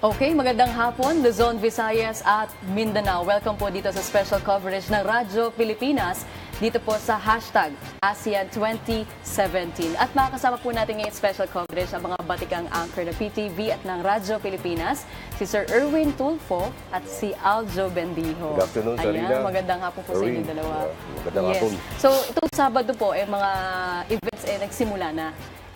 Okay, magandang hapon, Luzon, Visayas at Mindanao. Welcome po dito sa special coverage ng Radyo Pilipinas dito po sa hashtag Asean 2017. At makakasama po natin ngayon special coverage ang mga batikang anchor ng PTV at ng Radyo Pilipinas, si Sir Erwin Tulfo at si Aljo Bendijo. Good afternoon, Czarinah. Magandang hapon po sa inyo dalawa. Magandang hapon. So, itong Sabado po, mga events nagsimula na.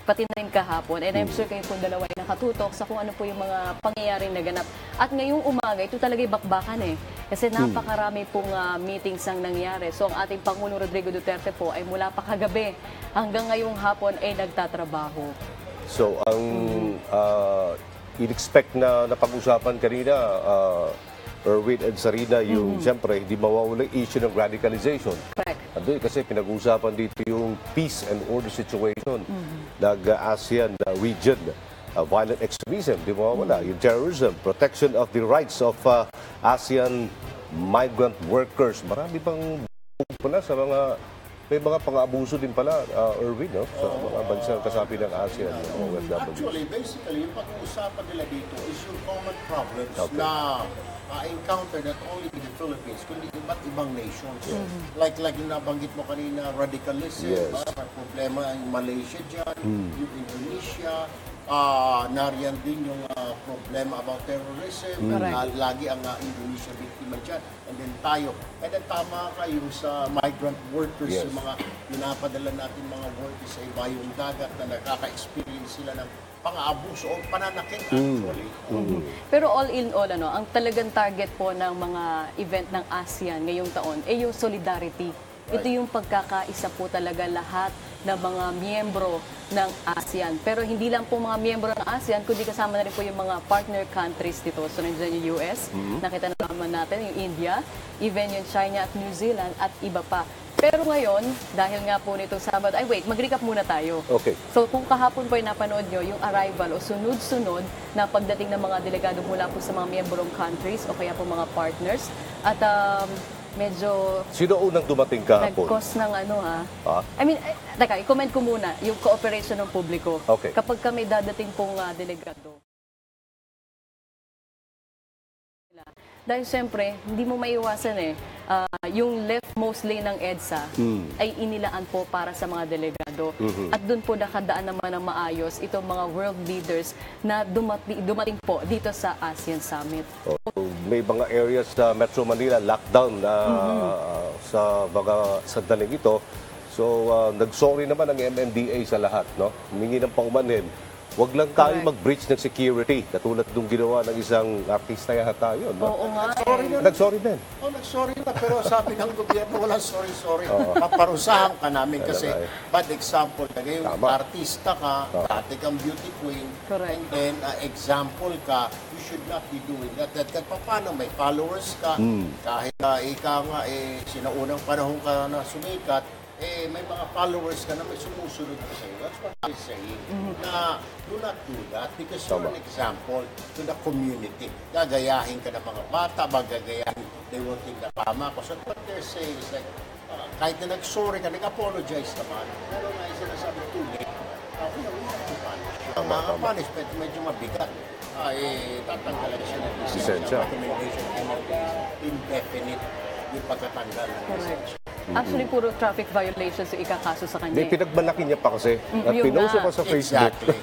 Pati na rin kahapon. And I'm sure kayo po dalawa ay nakatutok sa kung ano po yung mga pangyayaring naganap. At ngayong umaga, ito talaga bakbakan eh. Kasi napakarami pong meetings ang nangyari. So ang ating Pangulong Rodrigo Duterte po ay mula pa kagabi hanggang ngayong hapon ay nagtatrabaho. So ang in-expect na napag-usapan kanina, Erwin and Czarinah, yung siyempre hindi mawawala issue ng radicalization. Correct. Andun, kasi pinag-uusapan dito yung peace and order situation ng-ASEAN region. Violent extremism, di mawawala. Yung terrorism, protection of the rights of ASEAN migrant workers. Marami pang pala sa mga, may mga pang-abuso din pala, Erwin, no? Sa mga bansang kasapi ng ASEAN. Actually, basically, yung pag-uusapan nila dito is yung common problems na encounter not only in the Philippines, kundi iba't ibang nations. Like yung nabanggit mo kanina, radicalism, may problema yung Malaysia dyan, yung Indonesia, nariyan din yung problema about terrorism, lagi ang Indonesia biktima dyan, and then tayo. And then tama ka yung sa migrant workers, yung mga pinapadala natin mga workers sa iba yung dagat na nakaka-experience sila ng pang-aabuso o pananakit actually. Pero all in all, ang talagang target po ng mga event ng ASEAN ngayong taon ay yung solidarity. Ito yung pagkakaisa po talaga lahat ng mga miyembro ng ASEAN. Pero hindi lang po mga miyembro ng ASEAN, kundi kasama na rin po yung mga partner countries dito. So nandiyan yung US, nakita na naman natin yung India, even yung China at New Zealand at iba pa. Pero ngayon, dahil nga po nitong Sabado, mag-recap muna tayo. Okay. So kung kahapon po ay napanood nyo yung arrival o sunod-sunod na pagdating ng mga delegado mula po sa mga miyembrong countries o kaya po mga partners. At medyo sino unang dumating kahapon? nag-cause ng teka, i-comment ko muna yung cooperation ng publiko. Okay. Kapag kami dadating pong delegado. Dahil siyempre, hindi mo maiwasan yung leftmost lane ng EDSA ay inilaan po para sa mga delegado. At doon po nakadaan naman ng maayos itong mga world leaders na dumating po dito sa ASEAN Summit. May mga areas sa Metro Manila lockdown sa mga sandaling ito. So nag-sorry naman ang MMDA sa lahat, no? Humingi ng paumanhin. Huwag lang tayo mag-breach ng security, katulad nung ginawa ng isang artista yata yun. No? Oo nga. Nag-sorry din. Nag-sorry na, pero sabi ng gobyerno, walang sorry. Paparusahan ka namin kasi bad example ka. Ngayon, artista ka, dati kang beauty queen, and then example ka, you should not be doing that. Paano may followers ka, kahit ikaw nga, sinaunang panahon ka na sumikat, may mga followers ka na may sumusunod ka sa'yo. That's what I'm saying. Na do not do that because you're an example to the community. Gagayahin ka ng mga bata, gagayahin, they will think na tama ko. So what they're saying is like, kahit na nag-sorry ka, nag-apologize naman, pero nga yung sinasabi, too late. We have to punish. Ang mga punishment, medyo mabigat. Tatanggalan siya ng lisensya. Recommendation, indefinite yung pagkatanggal ng lisensya. Actually, puro traffic violations yung ikakaso sa kanya. May pinagmalaki niya pa kasi. At pinost pa sa Facebook. Exactly.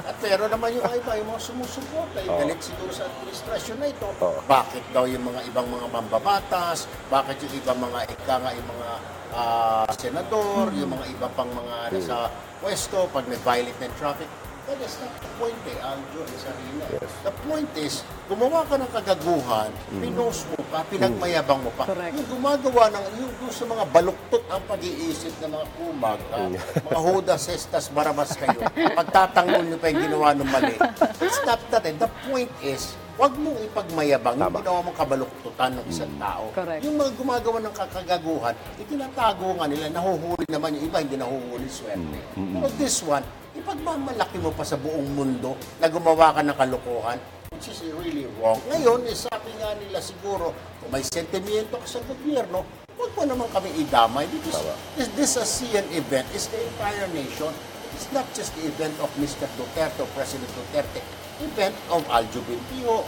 At pero naman yung iba, yung mga sumusuporta, yung galit siguro sa administrasyon na ito. Bakit daw yung mga ibang mga mambabatas, bakit yung ibang mga yung mga senador, yung mga iba pang mga nasa pwesto, pag may violate ng traffic. But that's not the point Aljo and Czarinah. The point is, gumawa ka ng kagaguhan, pinost mo pa, pinagmayabang mo pa. Yung gumagawa yung sa mga baluktot ang pag-iisip ng mga kumag, mga hodas, estas, barabas kayo, pagtatanggol nyo pa yung ginawa ng mali. It's not that. The point is, huwag mong ipagmayabang yung ginawa mong kabaluktutan ng isang tao. Yung mga gumagawa ng kakagaguhan, itinatago nga nila, nahuhuli naman yung iba, hindi nahuhuli swerte. But this one, ipagmamalaki mo pa sa buong mundo na gumawa ka ng kalokohan, which is really wrong. Ngayon, sabi nga nila siguro, kung may sentimiento ka sa gobyerno, huwag mo naman kami idamay. Because this ASEAN event is the entire nation. It's not just the event of Mr. Duterte or President Duterte. event of Aljo,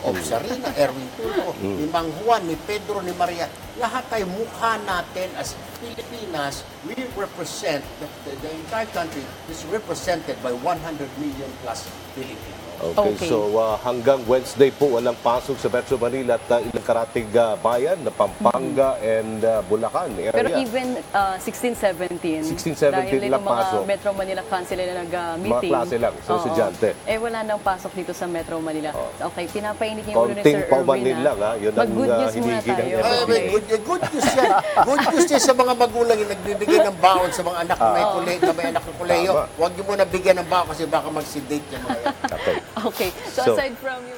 of Czarinah, Erwin Tulfo, ni Mang Juan, ni Pedro, ni Maria. Lahat tayo mukha natin as Pilipinas, we represent, the entire country is represented by 100 million plus Filipinos. Okay, so hanggang Wednesday po walang pasok sa Metro Manila at ilang karating bayan na Pampanga and Bulacan area. Pero even 16, 17, 16, 17 dahil lang yung mga pasok. Metro Manila Council na nag-meeting. Mga klase lang sa estudyante. Wala nang pasok dito sa Metro Manila. Okay, pinapainit yung ulo ni Konting Sir paumanin Erwin. lang, ha? Yun ang Mag-good news muna hinihigi ng tayo. FMA. Good news yan. Good news yan sa mga magulang yung nagbibigay ng baon sa mga anak na may anak ng kuleyo. Huwag niyo muna bigyan ng baon kasi baka mag-sedate yung mga yan. Okay, so aside from you...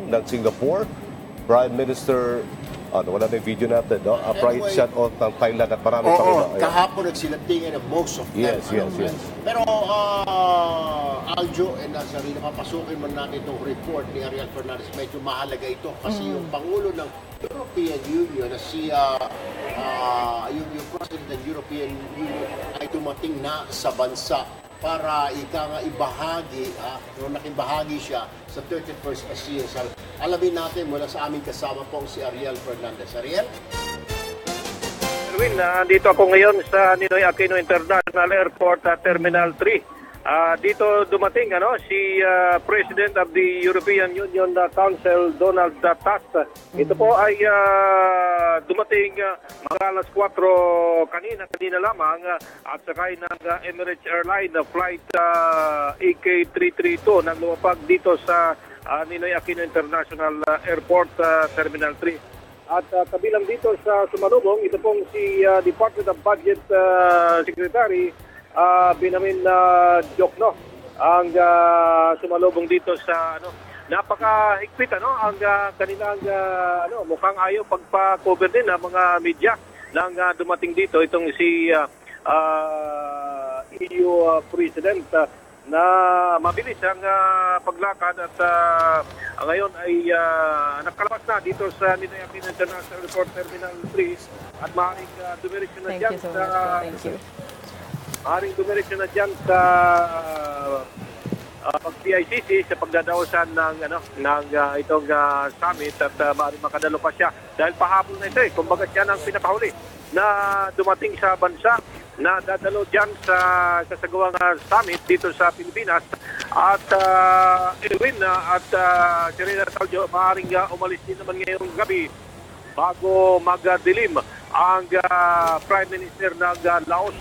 ng Singapore, Prime Minister, wala na yung video natin, no? Prime shot out ng Thailand at marami pa rin. Kahapon nagsilatingan na most of them. Yes. Pero Aljo and Czarinah, papasukin man natin itong report ni Ariel Fernandez. Medyo mahalaga ito kasi yung Pangulo ng European Union na yung President ng European Union ay dumating na sa bansa para ibahagi, nakibahagi siya sa 31st Asean. Alamin natin mula sa aming kasama pong si Ariel Fernandez. Ariel? Erwin, dito ako ngayon sa Ninoy Aquino International Airport Terminal 3. Dito dumating si President of the European Union Council, Donald Tusk. Ito po ay dumating mga alas 4 kanina lamang at sakay ng Emirates Airline flight AK332 nang lumapag dito sa Ninoy Aquino International Airport Terminal 3. At kabilang dito sa sumalubong, ito pong si Department of Budget Secretary Benjamin Jokno ang sumalubong dito sa napakahigpit ang kanilang mukhang ayaw pagpa-cover din ng mga media nang dumating dito itong si EU President na mabilis ang paglakad at ngayon ay nakalabas na dito sa Ninoy Aquino International Airport Terminal 3 at maaaring dumiretso na dyan na dyan sa pag-PICC sa pagdadaosan ng itong summit at maaaring makadalo pa siya dahil pahapon na ito kumbaga siya ang pinapahuli na dumating sa bansa na dadalo dyan sa kasagawang summit dito sa Pilipinas at Erwin at Czarinah at Aljo maaaring umalis din naman ngayong gabi bago magdilim ang Prime Minister ng Laos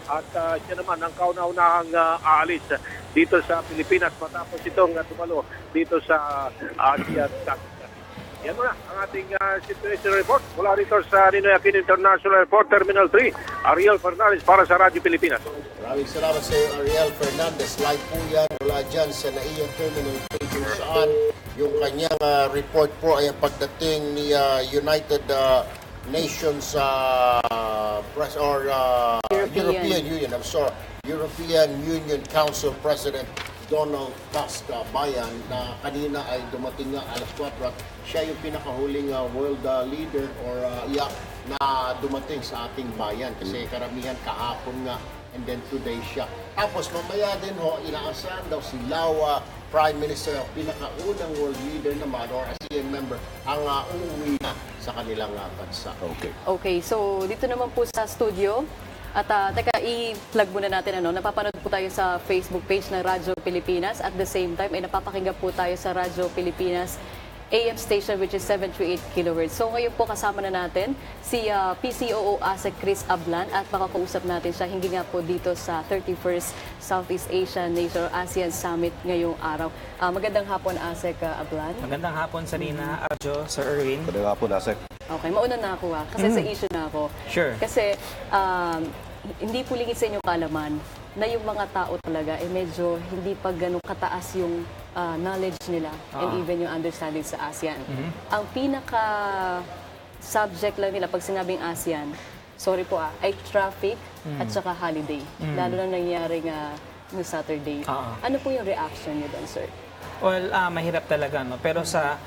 at siya naman ang kauna-unahang aalis dito sa Pilipinas matapos itong tumalo dito sa Asean. Yan muna ang ating situation report mula rito sa Ninoy Aquino International Airport Terminal 3. Ariel Fernandez para sa Radyo Pilipinas. Maraming salamat sa iyo, Ariel Fernandez. Live po yan mula dyan sa NAIA Terminal 3 kung saan yung kanyang report po ay ang pagdating ni United Nations European Union. European Union Council President Donald Tusk, Bayan, na kanina ay dumating nga alas 4 at siya yung pinakahuling world leader or na dumating sa ating bayan kasi karamihan kahapon nga and then today siya. Tapos mamaya din inaasahan daw si Lawa, Prime Minister, ang pinakaunang world leader naman or ASEAN member ang uuwi na sa kanilang bansa. Okay, so dito naman po sa studio. At teka, i-plug muna natin napapanood po tayo sa Facebook page ng Radyo Pilipinas. At the same time, ay napapakinggan po tayo sa Radyo Pilipinas AM station which is 738 kHz. So ngayon po kasama na natin si PCOO ASEC Chris Ablan at makakausap natin siya hindi nga po dito sa 31st Southeast Asian Nation ASEAN Summit ngayong araw. Magandang hapon ASEC Ablan. Magandang hapon Czarinah, Aljo, Sir Erwin. Magandang hapon, Asek. Okay, mauna na ako kasi sa issue na ako. Sure. Kasi hindi po lingid sa inyong kaalaman na yung mga tao talaga medyo hindi pa ganun kataas yung knowledge nila and even yung understanding sa ASEAN. Ang pinaka subject lang nila pag sinabing ASEAN, sorry po ay traffic at saka holiday. Lalo na nangyari no Saturday. Ano po yung reaction niyo doon, sir? Well, mahirap talaga, no? Pero sa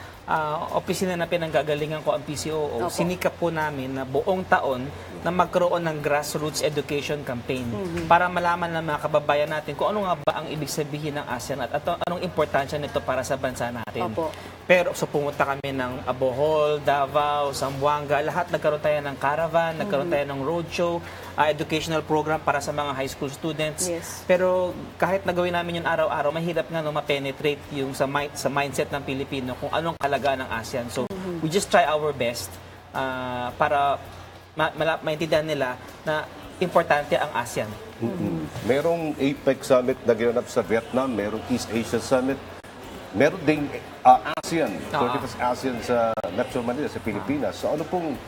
opisina na pinanggagalingan ko ang PCOO, sinikap po namin na buong taon na magkaroon ng grassroots education campaign para malaman ng mga kababayan natin kung ano nga ba ang ibig sabihin ng ASEAN at anong importansya nito para sa bansa natin. Pero so pumunta kami ng Bohol, Davao, Zamboanga, lahat nagkaroon tayo ng caravan, nagkaroon tayo ng roadshow, educational program para sa mga high school students. Pero kahit nagawin namin yun araw-araw, mahirap nga ma-penetrate yung sa mindset ng Pilipino kung anong kalagaan ng ASEAN. So we just try our best para maintindihan nila na importante ang ASEAN. Merong APEC Summit na ginanap sa Vietnam, merong East Asia Summit, meron ding ASEAN, 31st ASEAN sa Metro Manila, sa Pilipinas. So ano pong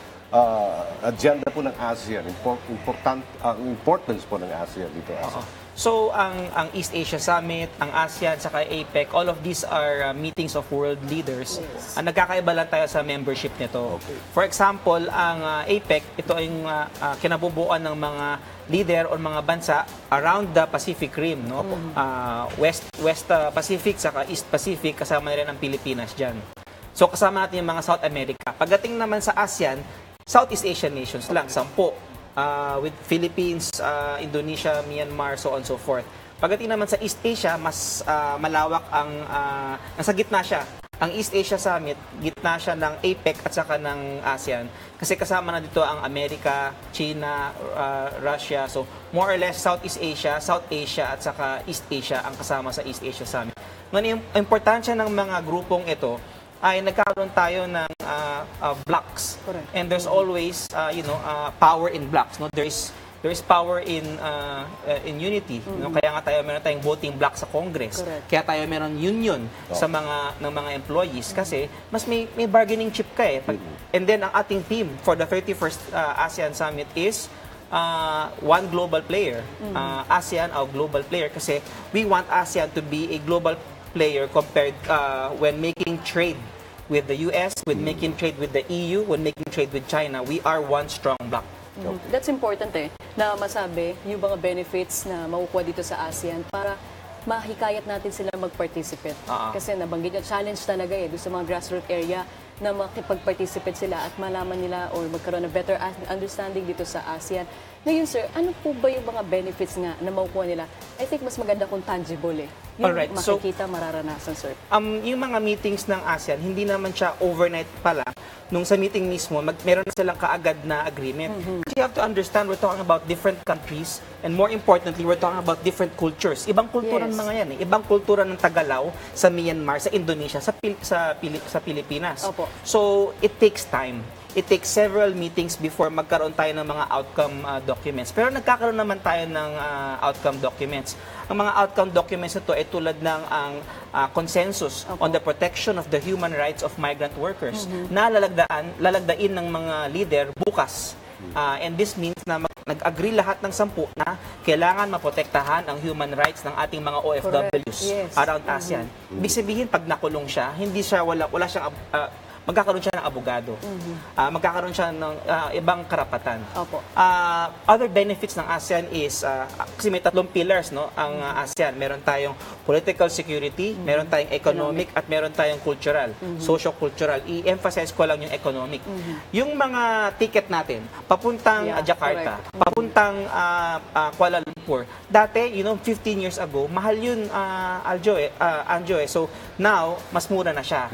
agenda po ng ASEAN, importance po ng ASEAN dito? So, ang East Asia Summit, ang ASEAN, saka APEC, all of these are meetings of world leaders. Nagkakaiba lang tayo sa membership nito. For example, ang APEC, ito ay kinabubuan ng mga leader o mga bansa around the Pacific Rim. No? West Pacific, saka East Pacific, kasama na rin ang Pilipinas dyan. So, kasama natin yung mga South America. Pagdating naman sa ASEAN, Southeast Asian nations lang, 10. With Philippines, Indonesia, Myanmar, so on and so forth. Pagdating naman sa East Asia, mas malawak nasa gitna siya. Ang East Asia Summit, gitna siya ng APEC at saka ng ASEAN. Kasi kasama na dito ang Amerika, China, Russia. So more or less Southeast Asia, South Asia at saka East Asia ang kasama sa East Asia Summit. Ngayon, yung importansya ng mga grupong ito ay nagkaroon tayo ng blocks. And there's always power in blocks. No, there's power in unity. No, kaya nga meron tayong voting block sa Congress. Kaya tayo meron union sa mga employees kasi mas may bargaining chip ka eh. And then ang ating theme for the 31st ASEAN Summit is one global player. ASEAN, our global player, kasi we want ASEAN to be a global player compared when making trade with the US, with making trade with the EU, when making trade with China. We are one strong bloc. That's important na masabi yung mga benefits na makukuha dito sa ASEAN para mahikayat natin sila mag-participate. Kasi nabanggit niya, challenge talaga doon sa mga grassroots area na makipag-participate sila at malaman nila or magkaroon ng better understanding dito sa ASEAN. Ngayon, sir, ano po ba yung mga benefits nga na makukuha nila? I think mas maganda kung tangible Yung makikita, mararanasan, sir. Yung mga meetings ng ASEAN, hindi naman siya overnight pala. Nung sa meeting mismo, meron na silang kaagad na agreement. You have to understand, we're talking about different countries and more importantly, we're talking about different cultures. Ibang kultura ng mga yan Ibang kultura ng Tagalaw sa Myanmar, sa Indonesia, sa Pilipinas. So, it takes time. It takes several meetings before magkaroon tayo ng mga outcome documents. Pero nagkakaroon naman tayo ng outcome documents. Ang mga outcome documents ito ay tulad ng consensus on the protection of the human rights of migrant workers na lalagdain ng mga leader bukas. And this means na nag-agree lahat ng 10 na kailangan maprotektahan ang human rights ng ating mga OFWs around ASEAN. Ibig sabihin, pag nakulong siya, wala siyang magkakaroon siya ng abogado. Magkakaroon siya ng ibang karapatan. Other benefits ng ASEAN is, kasi may 3 pillars, no, ang ASEAN. Meron tayong political security, meron tayong economic, at meron tayong cultural, socio-cultural. I-emphasize ko lang yung economic. Yung mga ticket natin, papuntang Jakarta, papuntang Kuala Lumpur, dati, 15 years ago, mahal yun, Aljo. So, now, mas mura na siya.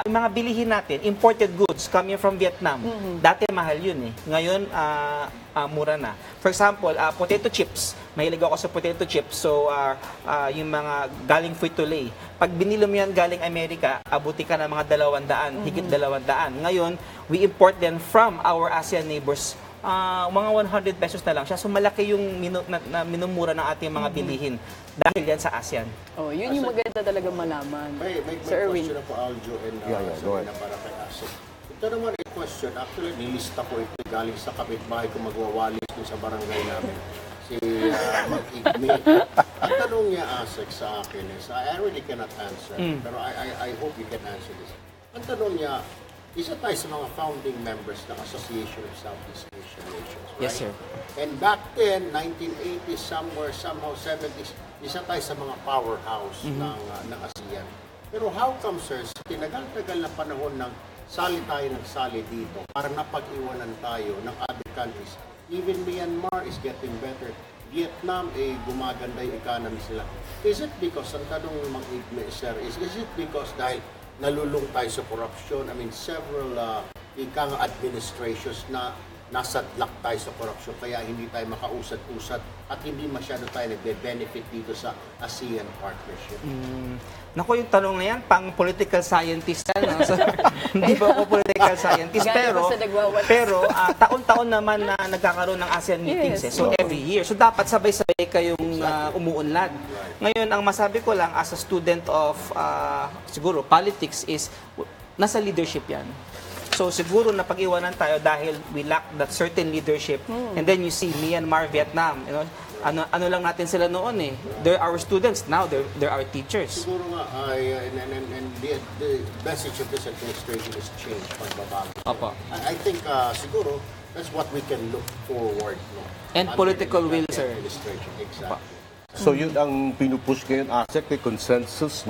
Yung mga bilihin natin, imported goods coming from Vietnam. Dati mahal yun Ngayon, mura na. For example, potato chips. mahilig ako sa potato chips. So, yung mga galing Frito-Lay. Pag binili mo yan galing Amerika, abuti ka ng mga 200, higit 200. Ngayon, we import them from our ASEAN neighbors. Mga 100 pesos na lang siya. So, malaki yung minumura ng ating mga bilihin dahil yan sa ASEAN. Oh, yun yung maganda talaga malaman. May Sir Erwin. question ako, Aljo, and go ahead. Czarinah, para kay Asik. Ito naman ay question. Actually, nilista ko ito galing sa kapitbahay ko magwawalis dun sa barangay namin. Si Mag-Igmi. Ang tanong niya, Asik, sa akin is, I really cannot answer, pero I hope you can answer this. Ang tanong niya, isa tayo sa mga founding members ng Association of Southeast Asian Nations, right? Yes, sir. And back then, 1980s, somehow 70s, isa tayo sa mga powerhouse ng ASEAN. Pero how come, sir, sa tinagal-tagal na panahon ng sali tayo ng sali dito, para napag-iwanan tayo ng other countries. Even Myanmar is getting better. Vietnam, gumaganda yung economy sila. Is it because, ang tanong Mag-Igmi, sir, is it because dahil nalulung tayo sa corruption? I mean, several ikang administrations na nasadlak tayo sa corruption, kaya hindi tayo makausad-usad at hindi masyado tayo nagbe-benefit dito sa ASEAN partnership. Naku, yung tanong na yan, pang political scientist yan. No? So, hindi po ako political scientist, pero taon-taon naman na nagkakaroon ng ASEAN meetings. So every year. So dapat sabay-sabay kayong umuunlad. Ngayon, ang masabi ko lang as a student of siguro politics is nasa leadership yan. So siguro napag-iwanan tayo dahil we lack that certain leadership. And then you see Myanmar, Vietnam, you know, ano lang natin sila noon eh. They're our students, now they're our teachers. Siguro nga, and the message of this administration is change, pagbabago. Opo. I think siguro that's what we can look forward. No? And political will, sir. Administration, exactly. So yun ang pinupush ngayon, ASEC, consensus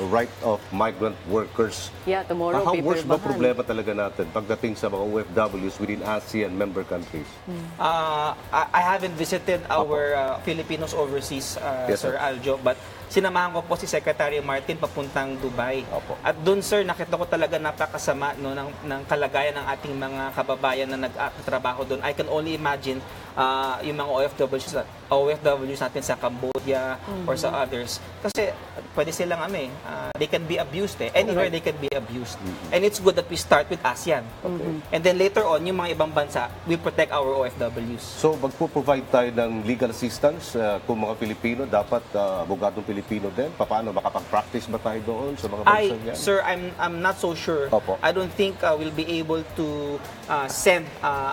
right of migrant workers. Yeah, tomorrow, How worse ba paper problema talaga natin pagdating sa mga OFWs within ASEAN member countries? I haven't visited our Filipinos overseas, Yes, Sir Aljo, but sinamahan ko po si Secretary Martin papuntang Dubai. Opo. At doon, sir, nakita ko talaga napakasama no, ng kalagayan ng ating mga kababayan na nagtatrabaho doon. I can only imagine yung mga OFWs natin sa Cambodia or sa others. Kasi pwede silang they can be abused eh. Anywhere they can be abused. And it's good that we start with ASEAN. And then later on, yung mga ibang bansa, we protect our OFWs. So magpo-provide tayo ng legal assistance kung mga Pilipino, dapat abogadong Pilipino din? Paano, makapag-practice ba tayo doon sa mga bansa yan? Sir, I'm not so sure. Opo. I don't think we'll be able to send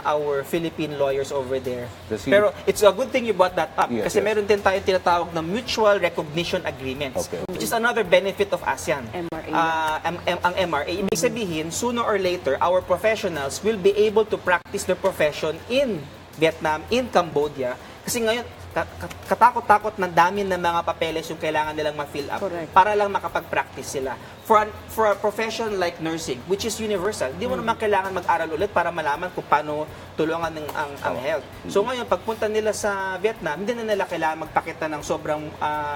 our Philippine lawyers over there. Pero it's a good thing you brought that up. Yes, kasi yes. meron din tayong tinatawag na mutual recognition agreements. Okay. Which is another benefit of ASEAN. MRA. Ang MRA, ibig sabihin, sooner or later, our professionals will be able to practice their profession in Vietnam, in Cambodia. Kasi ngayon, katakot-takot ng dami ng mga papeles yung kailangan nilang ma-fill up. Correct. Para lang makapag-practice sila. For a profession like nursing, which is universal, di mo naman kailangan mag-aral ulit para malaman kung paano tulungan ang health. So ngayon, pagpunta nila sa Vietnam, hindi na nila kailangan magpakita ng sobrang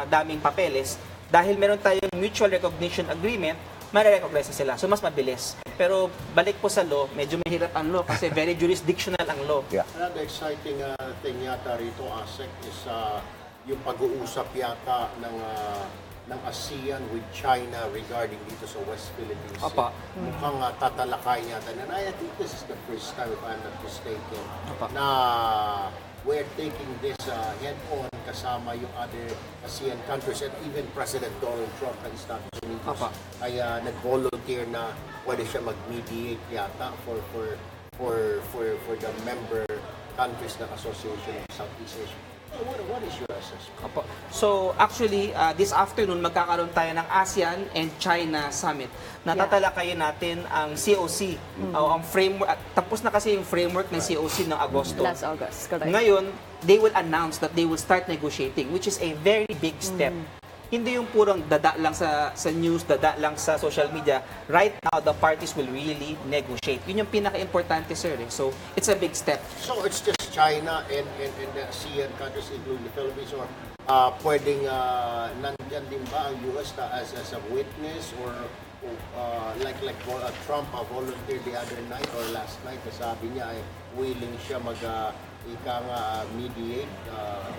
daming papeles dahil meron tayong mutual recognition agreement, mare-recognize sila. So mas mabilis. Pero balik po sa law, medyo mahirap ang law kasi very jurisdictional ang law. Yeah. Another exciting thing yata rito, ASEC, is yung pag-uusap yata ng ASEAN with China regarding dito sa West Philippines. Apa. Mukhang tatalakay yata. And I think this is the first time, if I'm not mistaken, Apa. na we're taking this head-on kasama yung other ASEAN countries and even President Donald Trump ng Estados Unidos Apa. ay nag-volunteer na pwede siya mag-mediate yata for the member countries ng Association of Southeast Asia. What is your assessment? Opo. So actually, this afternoon magkakaroon tayo ng ASEAN and China Summit. Natatalakayin natin ang COC, ang framework. Tapos na kasi yung framework ng COC ng Agosto. Last August, correct. Ngayon, they will announce that they will start negotiating, which is a very big step. Hindi yung purong dada lang sa news, dada lang sa social media. Right now, the parties will really negotiate. Yun yung pinaka-importante, sir. So, it's a big step. So it's just China and the ASEAN countries, including the Philippines, or pwedeng nandyan din ba ang US as a witness, or like Trump volunteered the other night or last night, sabi niya ay willing siya mediate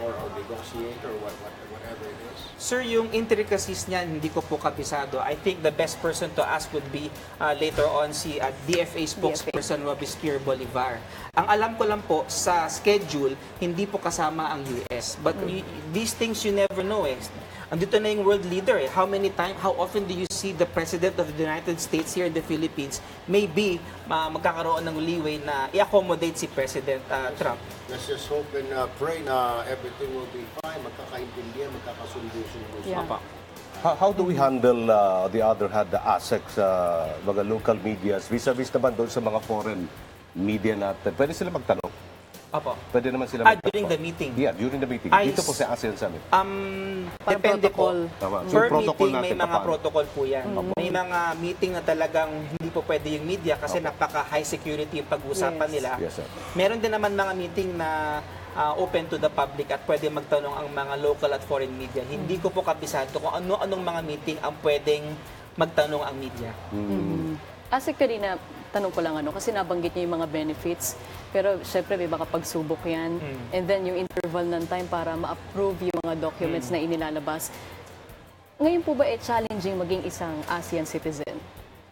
or negotiate or whatever it is? Sir, yung intricacies niyan, hindi ko po kabisado. I think the best person to ask would be later on si DFA spokesperson Robespierre Bolivar. Ang alam ko lang po, sa schedule, hindi po kasama ang US. But these things you never know eh. Andito na yung world leader eh. How often do you see the President of the United States here in the Philippines? Maybe magkakaroon ng leeway na i-accommodate si President Trump. Let's just hope and pray na everything will be fine, magkakaintindihan, magkakasundo-sundo. Yeah. How do we handle, the other hand, the ASEC sa mga local medias, vis-a-vis naman doon sa mga foreign media natin? Pwede sila magtanong? Opo. Pwede naman sila magtanong? During the meeting? Yeah, during the meeting. Dito po sa ASEAN Summit. Depende po. Tama. So, Per protocol meeting, may natin, mga paano? protocol po yan. May mga meeting na talagang hindi po pwede yung media kasi napaka-high security yung pag-uusapan Yes. nila. Yes, sir. Meron din naman mga meeting na open to the public at pwede magtanong ang mga local at foreign media. Hindi ko po kabisado kung ano-anong mga meeting ang pwedeng magtanong ang media. Asik kanina, tanong ko lang kasi nabanggit niyo yung mga benefits. Pero syempre may baka pagsubok yan. And then yung interval ng time para ma-approve yung mga documents na inilalabas. Ngayon po ba challenging maging isang ASEAN citizen?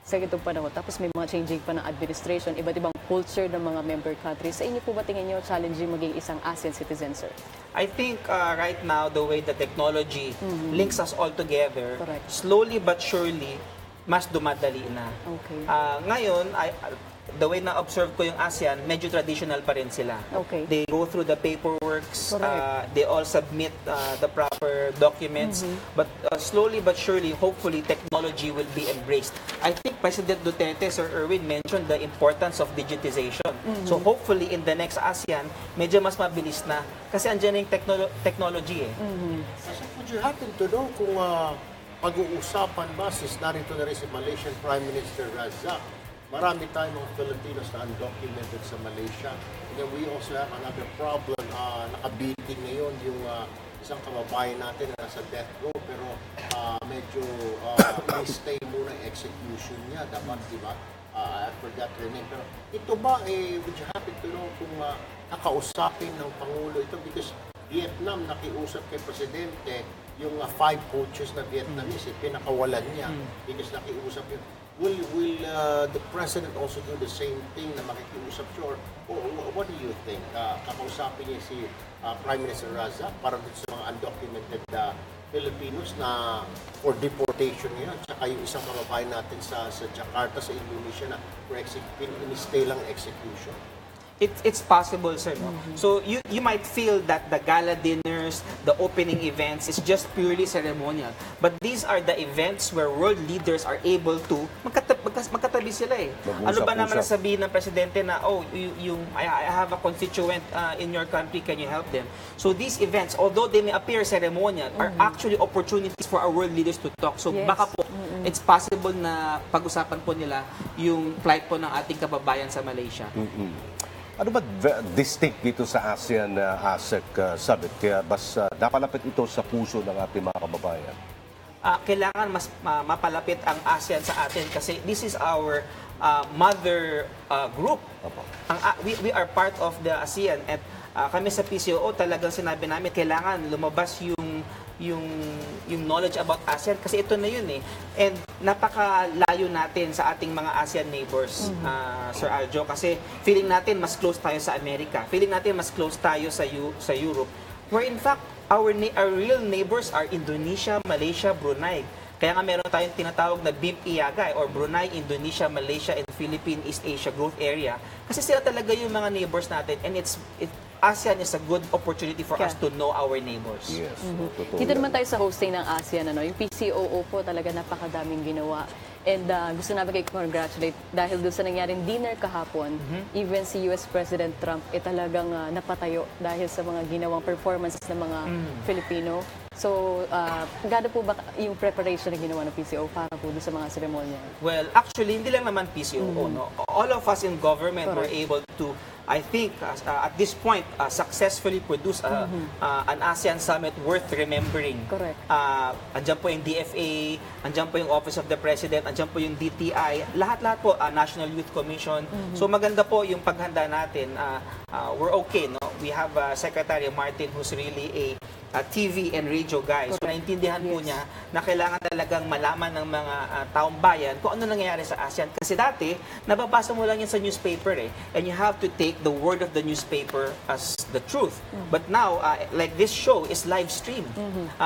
Sa itong panahon. Tapos may mga changing pa ng administration, iba't ibang culture ng mga member countries. Sa inyo po ba tingin niyo challenging maging isang ASEAN citizen, sir? I think right now, the way the technology links us all together, Correct. slowly but surely, mas dumadali na. Okay. Ngayon, the way na-observe ko yung ASEAN, medyo traditional pa rin sila. Okay. They go through the paperworks, Correct. they all submit the proper documents, but slowly but surely, hopefully, technology will be embraced. I think President Duterte, Sir Erwin, mentioned the importance of digitization. So hopefully, in the next ASEAN, medyo mas mabilis na. Kasi andyan na yung technology eh. Kasi would you happen to know kung pag-uusapan ba, since narito na rin si Malaysian Prime Minister Razak, marami tayong mga Filipinos na undocumented sa Malaysia. And then we also have another problem. Nakabiting ngayon yung isang kababayan natin na nasa death row, pero medyo stay muna yung execution niya. Dapat, di ba? I forgot her name. Pero ito ba, would you happen to know kung nakausapin ng Pangulo ito? Because Vietnam, nakiusap kay Presidente, yung 5 coaches na Vietnamese, pinakawalan niya. Because nakiusap yun. Will the President also do the same thing na makikiusap siya? Or what do you think? Kakausapin niya si Prime Minister Razak para dito sa mga undocumented Filipinos na for deportation ngayon, tsaka yung isang kababayan natin sa Jakarta, sa Indonesia na in-stay lang execution. It's possible, sir. No? So you might feel that the gala dinners, the opening events is just purely ceremonial. But these are the events where world leaders are able to magkatabi sila eh. Ano ba naman sabihin ng presidente na, I have a constituent in your country, can you help them? So these events, although they may appear ceremonial, are actually opportunities for our world leaders to talk. So baka po, it's possible na pag-usapan po nila yung plight po ng ating kababayan sa Malaysia. Ano ba distinct dito sa ASEAN ASEC Summit? Kaya mas napalapit ito sa puso ng ating mga kababayan. Kailangan mas mapalapit ang ASEAN sa atin kasi this is our mother group. We are part of the ASEAN at kami sa PCOO talagang sinabi namin kailangan lumabas yung knowledge about ASEAN kasi ito na yun eh. And napakalayo natin sa ating mga ASEAN neighbors, Sir Aljo, kasi feeling natin mas close tayo sa Amerika. Feeling natin mas close tayo sa Europe. Where in fact, our real neighbors are Indonesia, Malaysia, Brunei. Kaya nga meron tayong tinatawag na BIMP-IAGA or Brunei, Indonesia, Malaysia, and Philippine East Asia Growth Area. Kasi sila talaga yung mga neighbors natin and ASEAN is a good opportunity for us to know our neighbors. Yes. Dito naman tayo sa hosting ng ASEAN, yung PCOO po talaga napakadaming ginawa. And gusto namin kayo congratulate dahil doon sa nangyaring dinner kahapon, even si US President Trump talagang napatayo dahil sa mga ginawang performances ng mga Filipino. So, gano'n po ba yung preparation na ginawa ng PCO para po doon sa mga seremonya? Well, actually, hindi lang naman PCOO. No? All of us in government were able to, I think, at this point, successfully produce an ASEAN summit worth remembering. Correct. Andyan po yung DFA, andyan po yung Office of the President, andyan po yung DTI, lahat-lahat po, National Youth Commission. So maganda po yung paghanda natin. We're okay, no? we have Secretary Martin who's really a TV and radio guy. So naintindihan po niya na kailangan talagang malaman ng mga taong bayan kung ano nangyayari sa ASEAN. Kasi dati, nababasa mo lang yan sa newspaper and you have to take the word of the newspaper as the truth. But now, like this show is live streamed.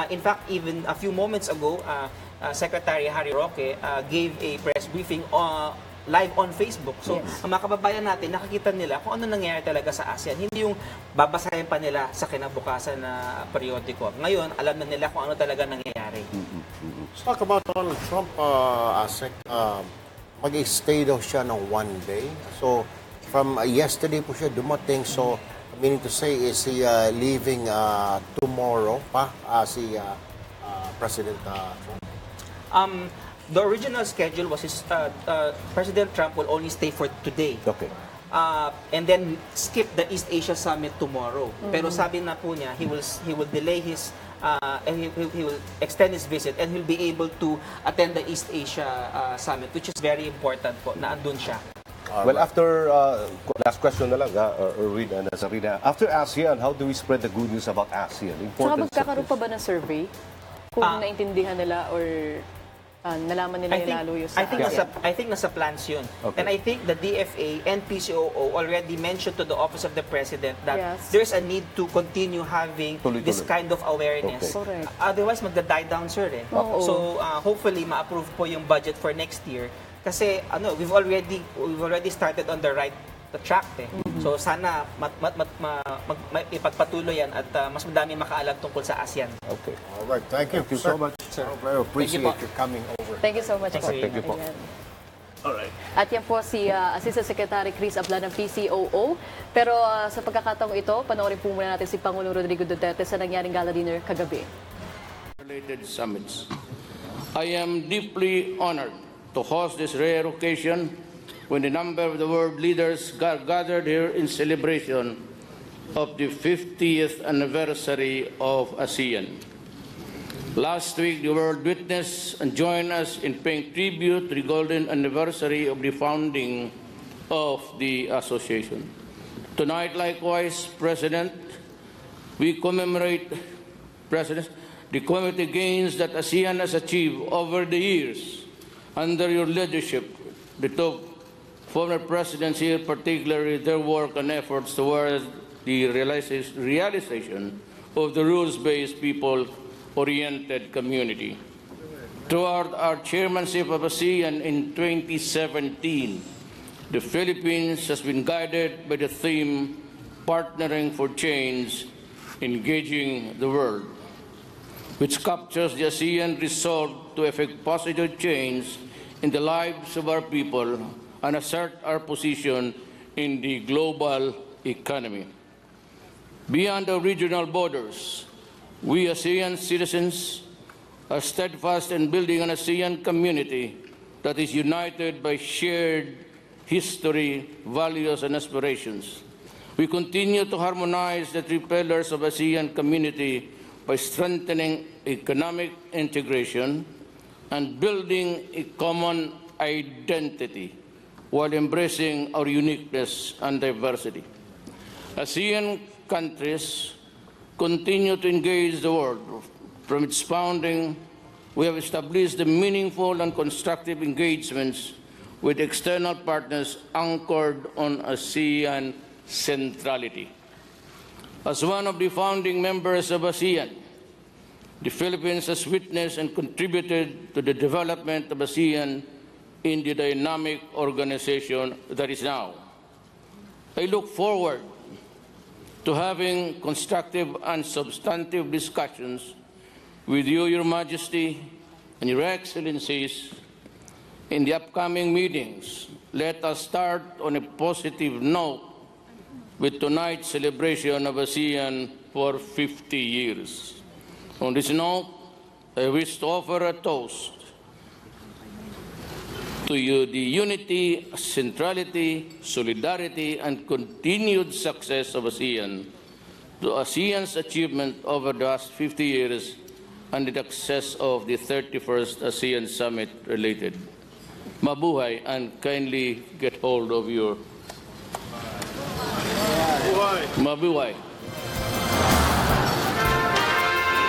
In fact, even a few moments ago, Secretary Harry Roque gave a press briefing live on Facebook. So, ang mga kababayan natin, nakikita nila kung ano nangyayari talaga sa ASEAN. Hindi yung babasahin pa nila sa kinabukasan na periodiko. Ngayon, alam na nila kung ano talaga nangyayari. Talk about Donald Trump, Asek. Mag-stay daw siya ng one day. So, from yesterday po siya dumating. So, meaning to say, is he leaving tomorrow pa si President Trump? The original schedule was President Trump will only stay for today. Okay. And then skip the East Asia Summit tomorrow. Pero sabi na po niya, he will delay his and he will extend his visit and he'll be able to attend the East Asia Summit, which is very important po na andun siya. Well, after, last question na lang, Erwin and Czarinah. After ASEAN, how do we spread the good news about ASEAN? Saka Importance magkakaroon pa ba ng survey? Kung naintindihan nila or nalaman nila lalo yung sa I think nasa plans yun. Okay. And I think the DFA and PCOO already mentioned to the Office of the President that Yes. there's a need to continue having this kind of awareness. Okay. Correct. Otherwise, magda-die down, sir. So, hopefully, ma-approve po yung budget for next year. Kasi, we've already started on the right track. So, sana ipagpatuloy yan at mas madami makaalam tungkol sa ASEAN. Okay. All right. Thank you so much, sir. I appreciate you coming over. Thank you so much po. Thank you po. Ayan. Alright. At yan po si Assistant Secretary Chris Abla ng PCOO. Pero sa pagkakataong ito, panoorin po muna natin si Pangulong Rodrigo Duterte sa nangyaring gala dinner kagabi. Related summits. I am deeply honored to host this rare occasion when the number of the world leaders gathered here in celebration of the 50th anniversary of ASEAN. Last week, the world witnessed and joined us in paying tribute to the golden anniversary of the founding of the association. Tonight, likewise, President, we commemorate, the community gains that ASEAN has achieved over the years under your leadership. The top former presidents here, particularly their work and efforts towards the realization of the rules-based, people-oriented community. Throughout our chairmanship of ASEAN in 2017, the Philippines has been guided by the theme, Partnering for Change, Engaging the World, which captures the ASEAN resolve to effect positive change in the lives of our people and assert our position in the global economy. Beyond our regional borders, we ASEAN citizens are steadfast in building an ASEAN community that is united by shared history, values, and aspirations. We continue to harmonize the three pillars of ASEAN community by strengthening economic integration and building a common identity while embracing our uniqueness and diversity. ASEAN countries continue to engage the world. From its founding, we have established the meaningful and constructive engagements with external partners anchored on ASEAN centrality. As one of the founding members of ASEAN, the Philippines has witnessed and contributed to the development of ASEAN in the dynamic organization that is now. I look forward to having constructive and substantive discussions with you, Your Majesty, and Your Excellencies in the upcoming meetings. Let us start on a positive note with tonight's celebration of ASEAN for 50 years. On this note, I wish to offer a toast to you, the unity, centrality, solidarity, and continued success of ASEAN, to ASEAN's achievement over the last 50 years and the success of the 31st ASEAN Summit related. Mabuhay, and kindly get hold of your Mabuhay.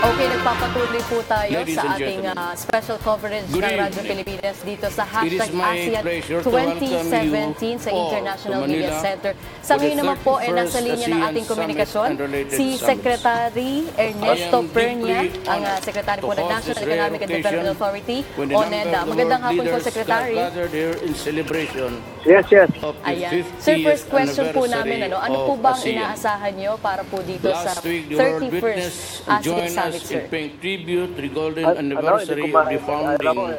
Okay, nagpapatuloy po tayo Ladies sa and ating gentlemen, special coverage good ng Radyo evening. Pilipinas dito sa It is hashtag my ASEAN pleasure to welcome 2017 sa you all International to Media Manila Center. Sa for the ngayon naman po, 31st nasa linya ng ASEAN ating komunikasyon, Summit and related si summits. Secretary Ernesto I am Pernia, deeply ang honored Secretary to po ng host National this Economic and rare Development occasion Authority, when the number ONEDA. of the Magandang world hapon po, leaders Secretary. gathered here in celebration Yes, yes. of the Ayan. 50th Sir, first question po anniversary namin, ano po of ba ang ASEAN. inaasahan nyo para po dito sa Last week, the world 31st witness ASEAN joined Summit, us sir? in paying tribute to the golden anniversary of the founding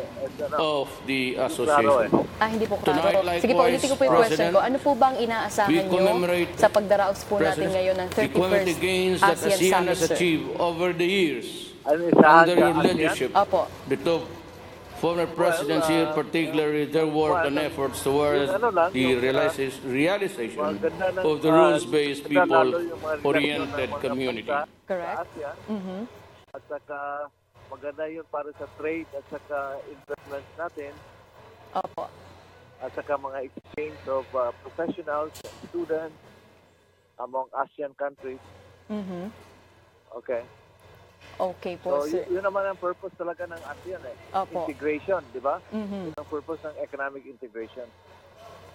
of the association. Hindi po Tonight, klaro. Sige po, likewise, ulitin ko po yung question ko. President, Ano po ba ang inaasahan we nyo commemorate sa pagdaraos po natin President, ngayon ng the quality 31st gains that ASEAN ASEAN Summit, has sir? achieved over the years Ano isahan under sa your ASEAN? leadership. Opo. The top former presidency, particularly their work and efforts towards the realization of the rules-based, people-oriented community. Correct. At saka maganda yun para sa trade at saka investments natin Opo. at saka mga exchange of professionals and students among ASEAN countries. Okay. Okay po, So sir. yun naman ang purpose talaga ng ASEAN Opo. Integration, di ba? Yun ang purpose ng economic integration.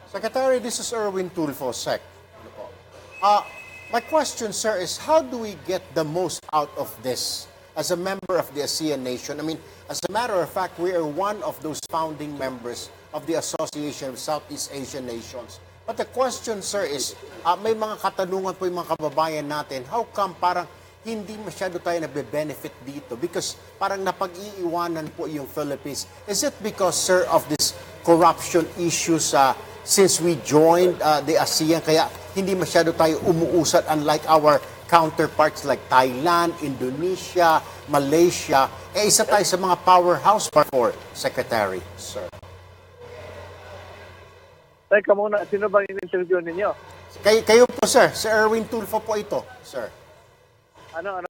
Secretary, this is Erwin Tulfo, Sec. My question, sir, is how do we get the most out of this as a member of the ASEAN nation? I mean, as a matter of fact, we are one of those founding members of the Association of Southeast Asian Nations. But the question, sir, is may mga katanungan po yung mga kababayan natin. How come parang hindi masyado tayo nabe-benefit dito? Because parang napag-iiwanan po yung Philippines. Is it because, sir, of this corruption issues since we joined the ASEAN, kaya hindi masyado tayo umuusad unlike our counterparts like Thailand, Indonesia, Malaysia? Isa tayo sa mga powerhouse for Secretary, sir. Teka muna, sino bang in-interview ninyo? Kayo po, sir. Si Erwin Tulfo po ito, sir. Ano?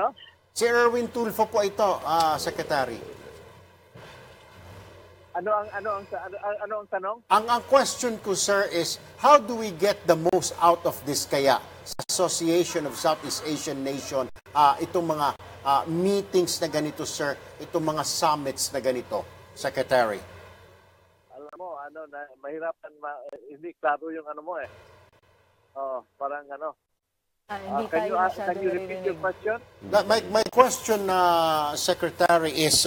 Si Erwin Tulfo po ito, Secretary. Ano ang tanong? Ang question ko, sir, is how do we get the most out of this kaya sa Association of Southeast Asian Nation, itong mga meetings na ganito, sir, itong mga summits na ganito, Secretary? Alam mo, mahirapan, hindi klaro yung ano mo parang Hindi can tayo you masyado repeat your naririnig. question? My question, Secretary, is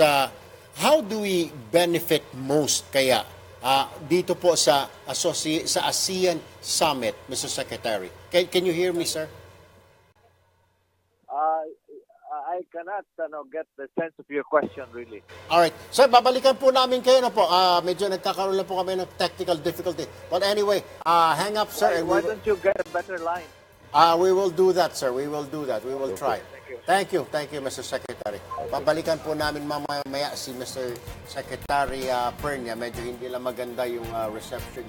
how do we benefit most kaya dito po sa ASEAN Summit, Mr. Secretary? Can you hear me, sir? I cannot get the sense of your question really. Alright. Sir, babalikan po namin kayo na po. Medyo nagkakaroon lang po kami ng technical difficulty. But anyway, hang up, sir. And Why don't you get a better line? we will do that, sir. We will do that. We will try. Thank you. Thank you, Mr. Secretary. Babalikan po namin mamaya si Mr. Secretary Pernia. Medyo hindi lang maganda yung reception.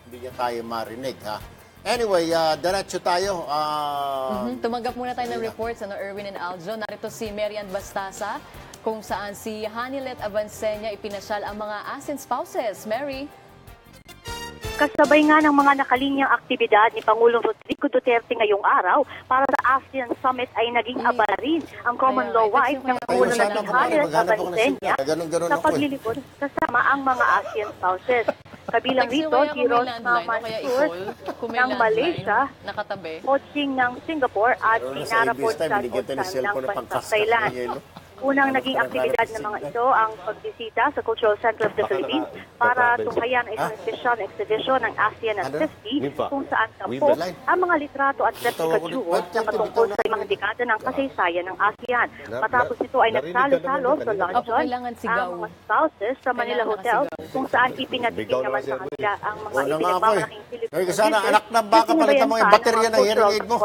Hindi niya tayo marinig, ha? Anyway, diretso tayo. Tumanggap muna tayo ng reports, Erwin and Aljo. Narito si Marian Bastasa, kung saan si Hanilet Avancenia ipinasyal ang mga ASEAN spouses. Mary? Kasabay nga ng mga nakalinyang aktibidad ni Pangulong Rodrigo Duterte ngayong araw para sa ASEAN Summit ay naging abala rin ang common law wife ng Pangulo ng Hanilet Avancenia sa paglilipod kasama ang mga ASEAN spouses. Kabilang rito si Rosma Mansur ng Malaysia, Coaching ng Singapore at si Narapod Salposan ng bansa Thailand. Unang naging aktibidad ng mga ito ang pagbisita sa Cultural Center of the Philippines para tunghayan ang isang espesyal exhibition ng ASEAN at 50 kung saan tampo ang mga litrato at replica jewels na patungkol sa mga dekada ng kasaysayan ng ASEAN. Matapos ito ay nagsalo-salo sa luncheon ang mga spouses sa Manila Hotel kung saan ipinatikim naman sa kanila ang mga ipinagmamalaking Philippine sana anak ng baka palitan mo yung baterya ng hearing aid mo.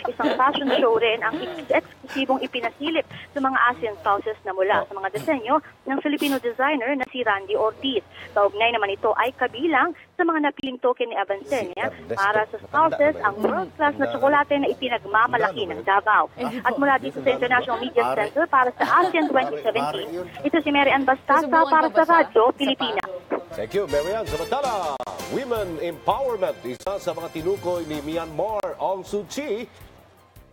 Isang fashion show rin ang eksklusibong ipinasilip sa mga ASEAN spouses na mula sa mga disenyo ng Filipino designer na si Randy Ortiz. Kaugnay naman ito ay kabilang sa mga napiling token ni Avancenia para sa spouses ang world-class na tsokolate na ipinagmamalaki ng Davao. At mula dito sa International Media Center para sa ASEAN 2017, ito si Mary Ann Bastasa para sa Radyo Pilipinas. Thank you, Marian. Samantala, women empowerment. Isa sa mga tinukoy ni Myanmar, Aung Suu Kyi.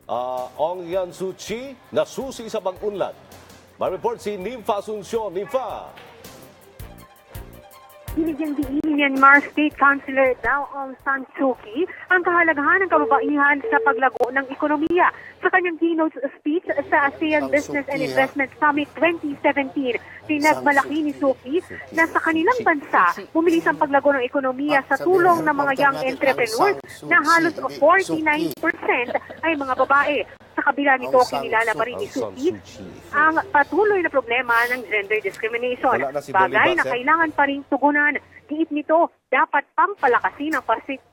Aung Suu Kyi nasusi sa pag-unlad. May-report si Nympha Asuncion. Nympha. Binigyan din ni Myanmar State Councilor Daw Aung San Suu Kyi ang kahalagahan ng kababaihan sa paglago ng ekonomiya. Sa kanyang keynote speech sa ASEAN Business and Investment Summit 2017, pinagmalaki ni Suu Kyi na sa kanilang bansa bumilis ang paglago ng ekonomiya sa tulong ng mga young entrepreneurs na halos 49% ay mga babae. Sa kabila nito, kinilala pa rin ni Suu Kyi ang patuloy na problema ng gender discrimination. Bagay na kailangan pa rin tugunan. Giit nito, dapat pang palakasin ang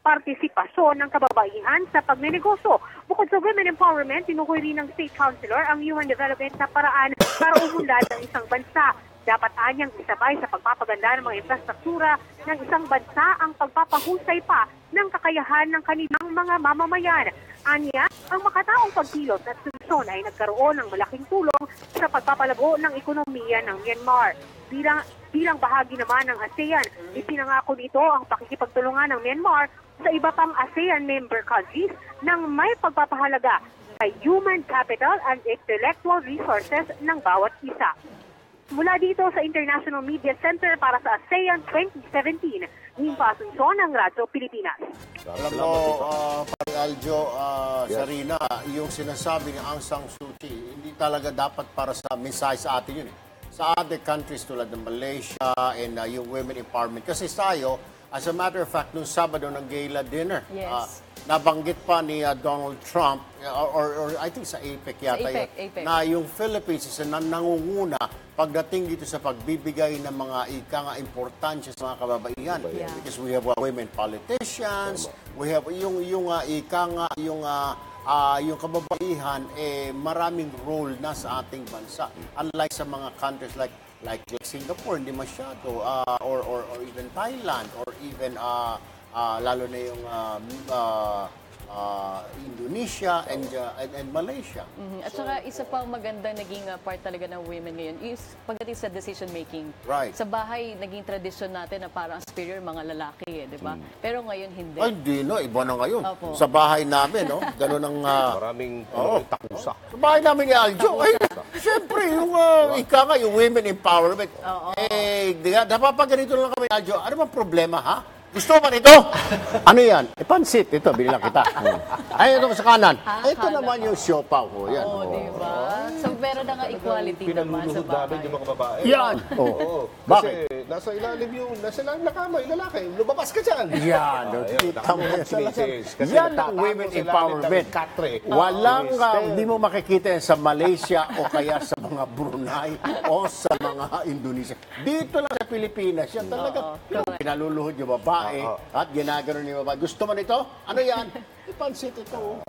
partisipasyon ng kababaihan sa pagnenegosyo. Bukod sa women empowerment, tinukoy rin ng State Councilor ang human development na paraan para umunlad ng isang bansa. Dapat anyang isabay sa pagpapaganda ng mga infrastruktura ng isang bansa ang pagpapahusay pa ng kakayahan ng kanilang mga mamamayan. Anya, ang makataong pagkilos at solusyon ay nagkaroon ng malaking tulong sa pagpapalago ng ekonomiya ng Myanmar. Bilang bahagi naman ng ASEAN, ipinangako nito ang pakikipagtulungan ng Myanmar sa iba pang ASEAN member countries nang may pagpapahalaga sa human capital and intellectual resources ng bawat isa. Mula dito sa International Media Center para sa ASEAN 2017, Nympha Asuncion ng Radyo Pilipinas. Alam mo, Aljo, Czarinah, yung sinasabi ni Aung San Suu Kyi, hindi talaga dapat para sa mensahe sa atin yun. Sa other countries tulad ng Malaysia and yung women empowerment. Kasi tayo, as a matter of fact, nung Sabado ng gala dinner, nabanggit pa ni Donald Trump, or I think sa APEC yata APEC. na yung Philippines is nangunguna pagdating dito sa pagbibigay ng mga importansya sa mga kababaihan. Because we have women politicians, we have yung kababaihan, maraming role na sa ating bansa. Unlike sa mga countries like Singapore, hindi masyado, or even Thailand, or even lalo na yung Indonesia and Malaysia. At saka isa pang magandang naging part talaga ng women ngayon is pagdating sa decision making. Right. Sa bahay, naging tradisyon natin na parang superior mga lalaki, di ba? Pero ngayon hindi. Ay, hindi, no? Iba na ngayon. Opo. Sa bahay namin, no? Ganun ang... Maraming takusa. Sa bahay namin ni Aljo, ay, siyempre, yung yung women empowerment. Dapat pag ganito lang kami, Aljo, ano bang problema, ha? Gusto mo nito? Ano yan? Pansit. Ito, binilang kita. Ay, ito sa kanan. Ito naman yung siopaw ko. Yan. Oo, di ba? So, meron na nga equality naman sa Pinaluluhod namin bahay. yung mga babae. Yan. Oo. Kasi nasa ilalim na kama, yung lalaki. Lumabas ka dyan. Yan. Kita mo yan. Yan ang women empowerment. Walang, hindi mo makikita yan sa Malaysia o kaya sa mga Brunei o sa mga Indonesia. Dito lang sa Pilipinas, yan talaga pinaluluhod yung babae at ginagano ni babae. Gusto mo nito? Ano yan? Pansit ito.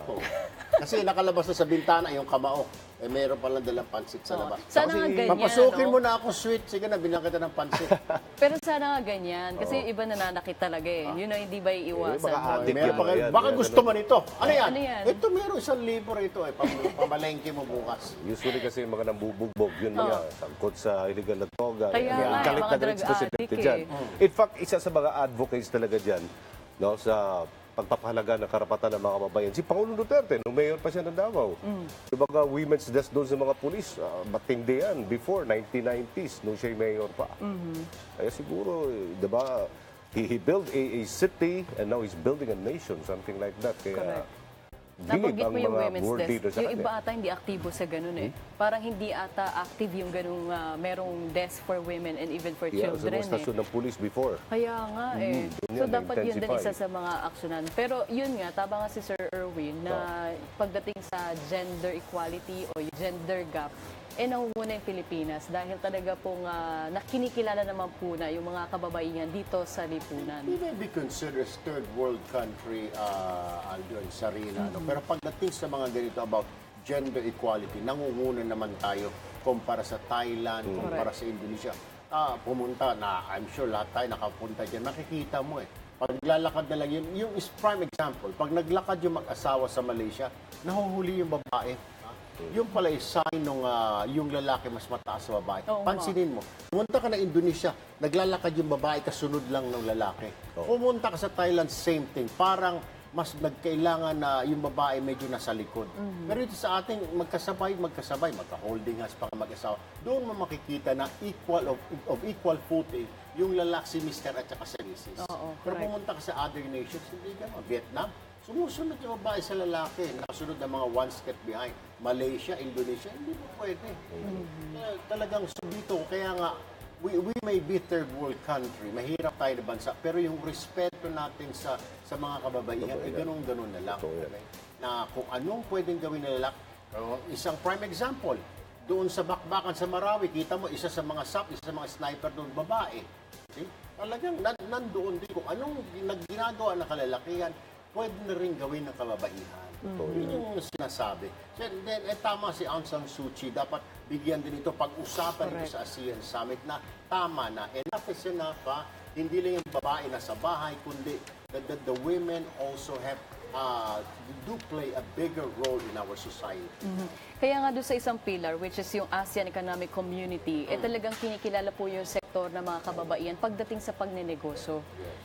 Kasi nakalabas na sa bintana yung kamao. Meron palang dalang pansit sa labas. Sana nga ganyan, Papasukin mo na ako sweet. Sige na, bilang kita ng pansit. Pero sana nga ganyan. Kasi iba nananakit talaga eh. Yun ang hindi ba iiwasan? Baka gusto mo nito. Ano yan? Ano yan? Ito meron 1,000 rito. Pamalengke mo bukas. Usually kasi yung mga nambubugbog, yun mga sangkot sa illegal na droga. Kaya nga, Galit mga na galit drug sa presidente addict dyan. eh. In fact, isa sa mga advocates talaga dyan, no, sa pagpapahalaga ng karapatan ng mga kababayan. Si Pangulong Duterte, nung mayor pa siya ng Davao. Yung mga women's desk doon sa mga pulis, matindi yan before 1990s, nung siya mayor pa. Kaya siguro, di ba, he built a city and now he's building a nation, something like that. Kaya, Nabanggit mo yung women's desk. Yung kanya. iba ata hindi aktibo sa ganun eh. Parang hindi ata active yung ganung merong desk for women and even for Sa children mga stasyon ng police before. Kaya nga eh. So yun yan, dapat yun din intensify. isa sa mga aksyonan. Pero yun nga, tama nga si Sir Erwin na pagdating sa gender equality o gender gap, nangunguna yung Pilipinas dahil talaga pong nakinikilala naman po na yung mga kababaihan dito sa lipunan. We may be considered third world country, Aljo and Czarinah. Pero pagdating sa mga ganito about gender equality, nangunguna naman tayo kumpara sa Thailand, kumpara sa Indonesia. Pumunta na, I'm sure lahat tayo nakapunta dyan, makikita mo eh. Pag naglalakad na lang yun, yung is prime example, pag naglakad yung mag-asawa sa Malaysia, nahuhuli yung babae. yung pala is sign nung yung lalaki mas mataas sa babae. Oo, Pansinin mo, pumunta ka na Indonesia, naglalakad yung babae, kasunod lang ng lalaki. Pumunta ka sa Thailand, same thing. Parang mas nagkailangan na yung babae medyo nasa likod. Pero ito sa ating magkasabay, magka-holding hands pa mag-asawa, doon mo makikita na of equal footing yung lalaki si Mr. at saka si Mrs. Pero pumunta ka sa other nations, hindi gano'n. Vietnam, sumusunod yung babae sa lalaki, nakasunod ng mga one step behind. Malaysia, Indonesia, hindi mo pwede. Talagang subito, kaya nga, we may be third world country, mahirap tayo na bansa, pero yung respeto natin sa mga kababaihan, ay ganun-ganun na lang. Okay? Na kung anong pwedeng gawin na lalaki, isang prime example, doon sa bakbakan sa Marawi, kita mo, isa sa mga sniper doon, babae. See? Talagang nandoon din kung anong ginagawa ng kalalakihan, pwede na rin gawin ng kababaihan. Yun yung sinasabi. Then, tama si Aung San Suu Kyi, dapat bigyan din ito, pag-usapan ito sa Asean Summit na tama na. Enough is enough, hindi lang yung babae na sa bahay, kundi the women also have do play a bigger role in our society. Kaya nga doon sa isang pillar, which is yung ASEAN Economic Community, talagang kinikilala po yung sektor ng mga kababaihan pagdating sa pagnenegosyo.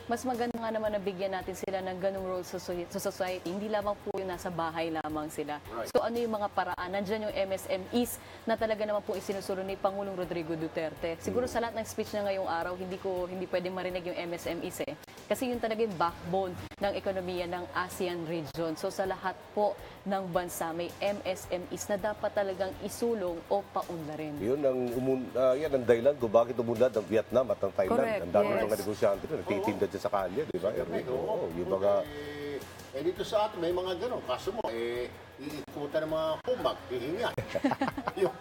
Mas maganda nga naman na bigyan natin sila ng ganung role sa society. Hindi lamang po yung nasa bahay lamang sila. So ano yung mga paraan? Nandiyan yung MSMEs na talaga naman po isinusulong ni Pangulong Rodrigo Duterte. Siguro sa lahat ng speech niya ngayong araw, hindi pwedeng marinig yung MSMEs Kasi yun talaga yung backbone ng ekonomiya ng ASEAN region. So sa lahat po ng bansa may MSMEs na dapat talagang isulong o paunlarin. Yun yan ang dahilan kung bakit umunlad ang Vietnam at ang Thailand. Correct, Ang dami yes. mga negosyante na nagtitinda dyan sa kalye, di ba, Erwin? Oo, yung mga... dito sa atin, may mga gano'n. Kaso mo, iikutan ng mga kumag, hihinga. yung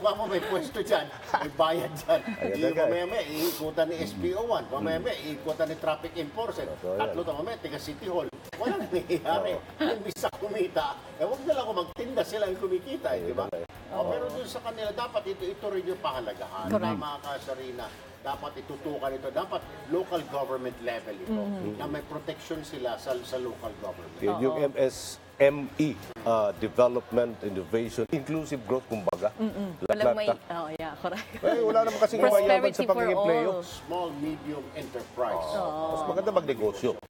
mo may pwesto dyan, may bayad dyan. Mamaya, iikutan ni SPO1. Mamaya, iikutan ni Traffic Enforcer. Tatlo to, mamaya, tiga City Hall. Walang nangyayari. Yung bisa kumita, huwag na lang kung magtinda sila yung kumikita, di ba? Pero dun sa kanila, dapat ito rin yung pahalagahan. Tama ka, Czarinah. Dapat itutukan ito. Dapat local government level ito. Na may protection sila sa local government. Yung MSME, Development, Innovation, Inclusive Growth, kumbaga. Correct. Wala naman kasing mayaman sa pag-empleo. Small, medium enterprise. Mas maganda magnegosyo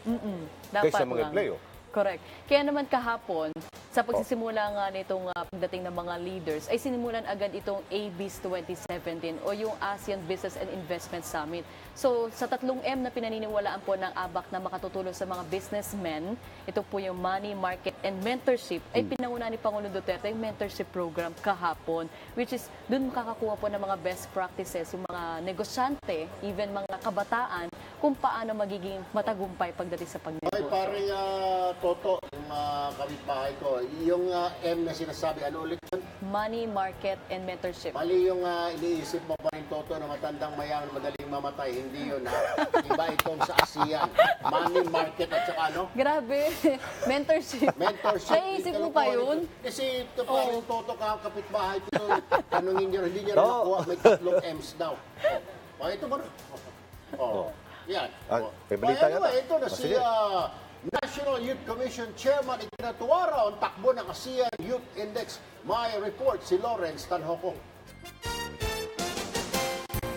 kaysa mga empleo. Correct. Kaya naman kahapon, sa pagsisimula nga nitong pagdating ng mga leaders, ay sinimulan agad itong ABIS 2017 o yung ASEAN Business and Investment Summit. So, sa 3 M na pinaniniwalaan po ng ABAC na makatutulong sa mga businessmen, ito po yung Money, Market, and Mentorship, ay pinanguna ni Pangulong Duterte yung mentorship program kahapon, which is dun makakakuha po ng mga best practices, yung mga negosyante, even mga kabataan, kung paano magiging matagumpay pagdating sa pagnegosyo. Ay, parang Toto, yung kapitbahay ko, yung M na sinasabi, ano ulit yun? Money, Market, and Mentorship. Mali yung iniisip mo pa rin, Toto, na matandang mayaman, madaling mamatay. Hindi yun, ha? Iba itong sa ASEAN. Money, Market, at saka ano? Grabe. Mentorship. Naisip mo pa yun? Kasi ito pa rin, Toto, kapitbahay ko, tanungin nyo, hindi nyo rin nakuha, may 3 M's daw. Ito ba? Yan. May balita yata. Ito na si National Youth Commission Chairman ikinatuwara ang takbo ng ASEAN Youth Index. May report si Lawrence Tanhoco.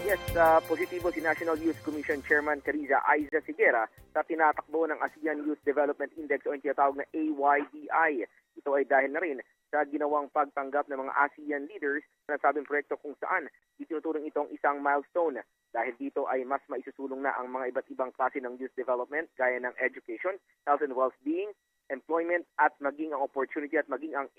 Yes, positibo si National Youth Commission Chairman Aiza Sigera sa tinatakbo ng ASEAN Youth Development Index o yung tinatawag na AYDI. Ito ay dahil na rin sa ginawang pagtanggap ng mga ASEAN leaders na sabing proyekto kung saan itinuturing itong isang milestone. Dahil dito ay mas maisusulong na ang mga iba't ibang klase ng youth development gaya ng education, health and well-being, employment at maging ang opportunity at maging ang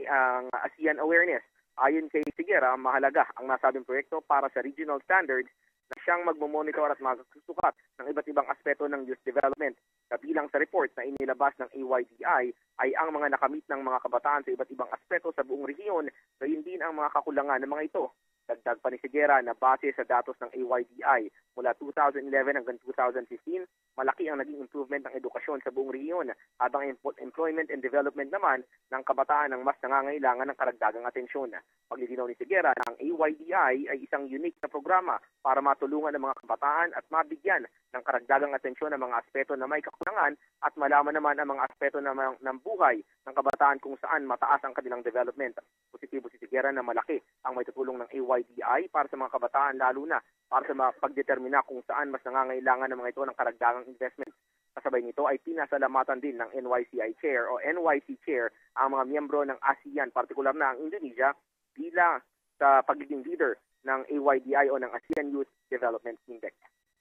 ASEAN awareness. Ayon kay Sigera, mahalaga ang nasabing proyekto para sa regional standards na siyang magmomonitor at magsusukat ng iba't ibang aspeto ng youth development. Kabilang sa report na inilabas ng AYDI ay ang mga nakamit ng mga kabataan sa iba't ibang aspeto sa buong rehiyon, gayon din ang mga kakulangan ng mga ito. Dagdag pa ni Sigera na base sa datos ng AYDI mula 2011 hanggang 2015, malaki ang naging improvement ng edukasyon sa buong rehiyon, habang employment and development naman ng kabataan ang mas nangangailangan ng karagdagang atensyon. Paglilinaw ni Sigera na ang AYDI ay isang unique na programa para matulungan ang mga kabataan at mabigyan ng karagdagang atensyon ang mga aspeto na may kakulangan at malaman naman ang mga aspeto ng buhay ng kabataan kung saan mataas ang kanilang development. Positibo si Sigera na malaki ang may tutulong ng AYDI para sa mga kabataan, lalo na para sa pagdetermina kung saan mas nangangailangan ng mga ito ng karagdagang investment. Kasabay nito ay pinasalamatan din ng NYCI Chair o NYC Chair ang mga miyembro ng ASEAN, partikular na ang Indonesia, bilang sa pagiging leader ng AYDI o ng ASEAN Youth Development Index.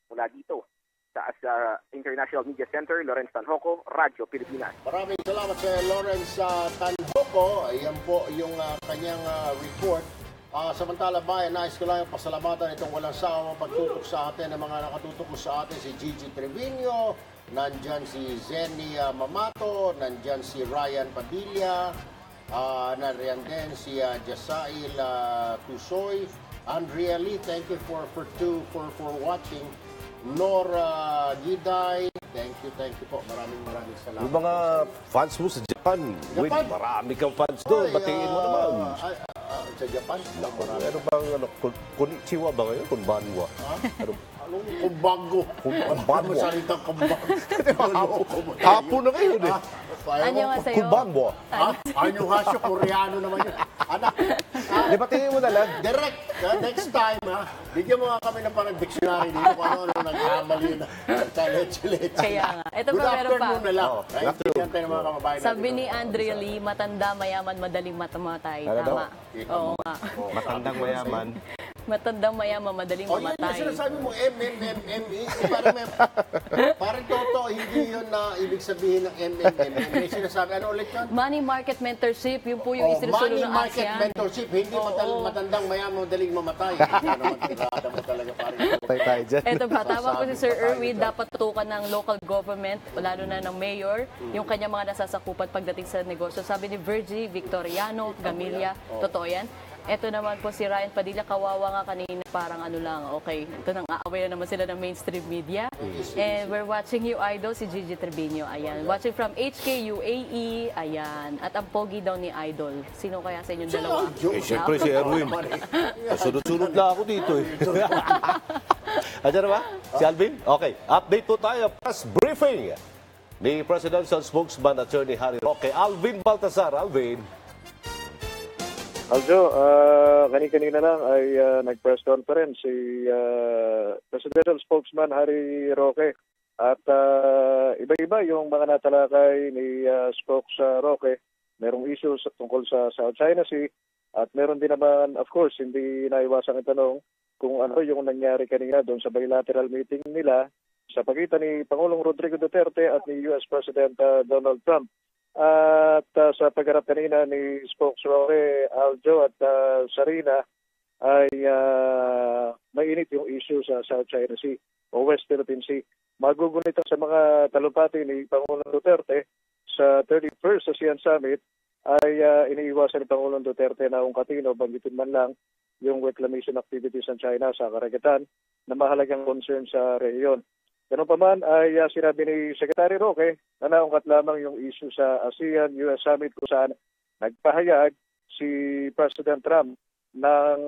Mula dito sa International Media Center, Lawrence Tanhoco, Radyo Pilipinas. Maraming salamat sa Lawrence Tanhoco. Ayan po yung kanyang report. Samantala Bayan, nais ko lang pasalamatan itong walang sawang pagtutok sa atin ng mga nakatutok sa atin, si Gigi Trevino, nandyan si Zenny Mamato, nandyan si Ryan Padilla, nariyan din si Jasail Tusoy, Andrea Lee, thank you for watching. Nora Giday, thank you po. Maraming salamat. Yung mga fans mo sa Japan, Win, marami kang fans doon. Batiin mo naman. Sa Japan? Ano bang, konnichiwa ba ngayon? Konbanwa? Kumbago. Kumbanwa. Salitang kumbago. Hapon na ngayon eh. Ano nga sa'yo? Kumbanwa. Ano nga siya? Koreano naman yun. Anak. Di batiin mo na lang. Direct. Next time, bigyan mo nga kami ng parang dictionary dito kung ano nagkamali na leche-leche. Kaya nga. Ito Good pa, meron pa. afternoon na lang. Kaibigan tayo ng mga kababayan natin. Sabi ni Andrea Lee, matanda, mayaman, madaling matamatay. Ano daw? Tama. Oo nga. Matandang mayaman. Matandang mayaman, madaling O yun yung mamatay. sinasabi mo, parang totoo, hindi yun na ibig sabihin ng May sinasabi, ano ulit yun? Money market mentorship, yun po yung isinusunod Money ng market ASEAN. mentorship, hindi matandang mayaman, madaling mamatay. Hindi naman tirada mo talaga parang Patay tayo dyan. Ito pa, tama po si Sir Erwin, dapat tutukan ng local government, lalo na ng mayor, yung kanyang mga nasasakupan pagdating sa negosyo. Sabi ni Virgie Victoriano Gamilla, totoo yan. Ito naman po si Ryan Padilla, kawawa nga kanina, parang ano lang, okay, ito nang aaway na naman sila ng mainstream media. And we're watching you, Idol, si Gigi Trevino, ayan. Watching from HK UAE, ayan. At ang pogi daw ni Idol. Sino kaya sa inyong dalawa? Siyempre si Erwin. Sunod-sunod na ako dito eh. Andiyan na ba? Si Alvin? Okay. Update po tayo. Press briefing ni Presidential Spokesman Attorney Harry Roque. Alvin Baltasar. Alvin. Aljo, kanina lang ay nag-press conference si Presidential Spokesman Harry Roque at iba-iba yung mga natalakay ni Spokes Roque. Merong issues tungkol sa South China Sea at meron din naman, of course, hindi naiwasang itanong kung ano yung nangyari kanina doon sa bilateral meeting nila sa pagitan ni Pangulong Rodrigo Duterte at ni US President Donald Trump. At sa pagharap kanina ni Spokes Roque, Aljo at Czarinah ay mainit yung issue sa South China Sea o West Philippine Sea. Magugunit sa mga talumpati ni Pangulong Duterte sa 31st ASEAN Summit ay iniiwasan ni Pangulong Duterte na ungkatin o banggitin man lang yung reclamation activities ng China sa karagatan na mahalagang concern sa rehiyon. Ganun pa man ay sinabi ni Secretary Roque na naungkat lamang yung issue sa ASEAN-US Summit kung saan nagpahayag si President Trump ng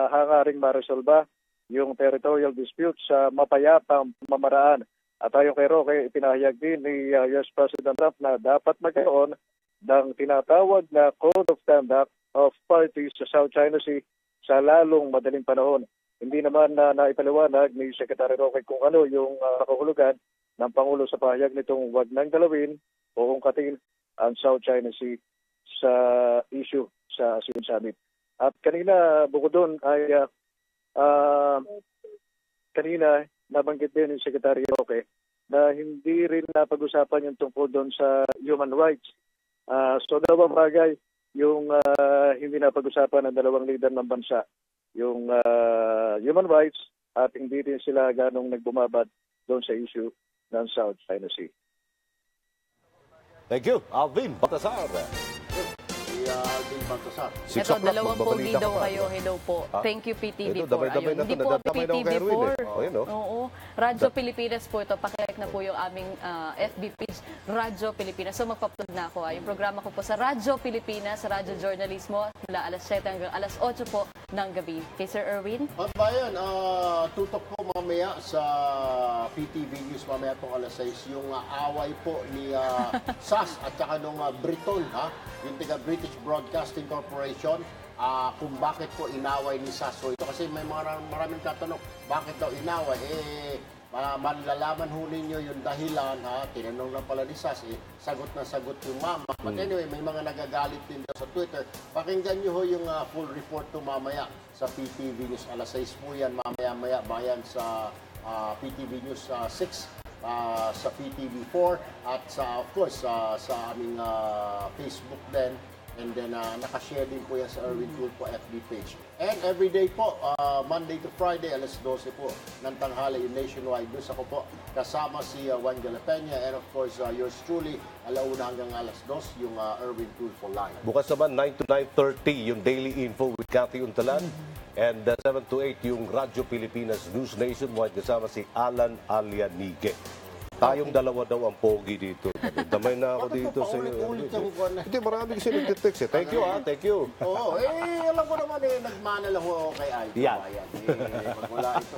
hangaring maresolba yung territorial dispute sa mapayapang pamamaraan. At ayon kay Roque, ipinahayag din ni US President Trump na dapat magkaroon ng tinatawag na Code of Conduct of Parties sa South China Sea sa lalong madaling panahon. Hindi naman naipaliwanag ni Secretary Roque kung ano yung nakahulugan ng Pangulo sa pahayag nitong wag nang galawin o ungkatin ang South China Sea sa issue sa ASEAN Summit. At kanina, bukod doon ay kanina nabanggit din ni Secretary Roque na hindi rin napag-usapan yung tungkol doon sa human rights. So dalawang bagay yung hindi napag-usapan ng dalawang leader ng bansa. Yung human rights at hindi din sila ganong nagbumabad doon sa issue ng South China Sea. Thank you, Alvin Baltasar. Si Alvin Baltasar. 6 Ito, o'clock, dalawang pogi magbabalita daw ka pa. kayo. Hello po. Ha? Thank you, PTV4. Ito, damay-damay na to. Hindi po Nadadamay na ako kay Erwin PTV4. eh. Oh, yun, oh. Oo. Radyo Pilipinas po ito. Pakilike na po yung aming FB page, Radyo Pilipinas. So, magpa-plug na ako. Yung programa ko po sa Radyo Pilipinas, sa Radyo Journalismo, mula alas 7 hanggang alas 8 po ng gabi. Kay Sir Erwin? Bayan, tutok po mamaya sa PTV News mamaya pong alas 6 yung away po ni SAS at saka nung Briton, yung tiga British Broadcasting Corporation, kung bakit po inaway ni SAS. So ito kasi may maraming tatanong, bakit daw inaway? Malalaman ho ninyo yung dahilan, tinanong na pala ni SAS, sagot na sagot yung mama. But anyway, may mga nagagalit din daw sa Twitter. Pakinggan nyo ho yung full report to mamaya sa PTV News. Alas 6 po yan, mamaya-maya bayan sa PTV News 6, sa PTV 4, at sa, of course, sa aming Facebook din. And then, nakashare din po yan sa Erwin Tulfo FB page. And every day po, Monday to Friday, alas 12 po ng tanghali, yung Nationwide News. Ako po, kasama si Juan Galapena, and of course, yours truly, alauna hanggang alas 2, yung Erwin Tulfo Live. Bukas naman, 9 to 9:30, yung Daily Info with Cathy Untalan. And 7 to 8, yung Radyo Pilipinas News Nationwide, kasama si Alan Alianige. Tayong dalawa daw ang pogi dito. Damay na ako dito sa iyo. Hindi, marami kasi nagtitext eh. Thank you, thank you. Oo, alam ko naman nagmana lang ako kay Aljo. Yan. Pag wala ito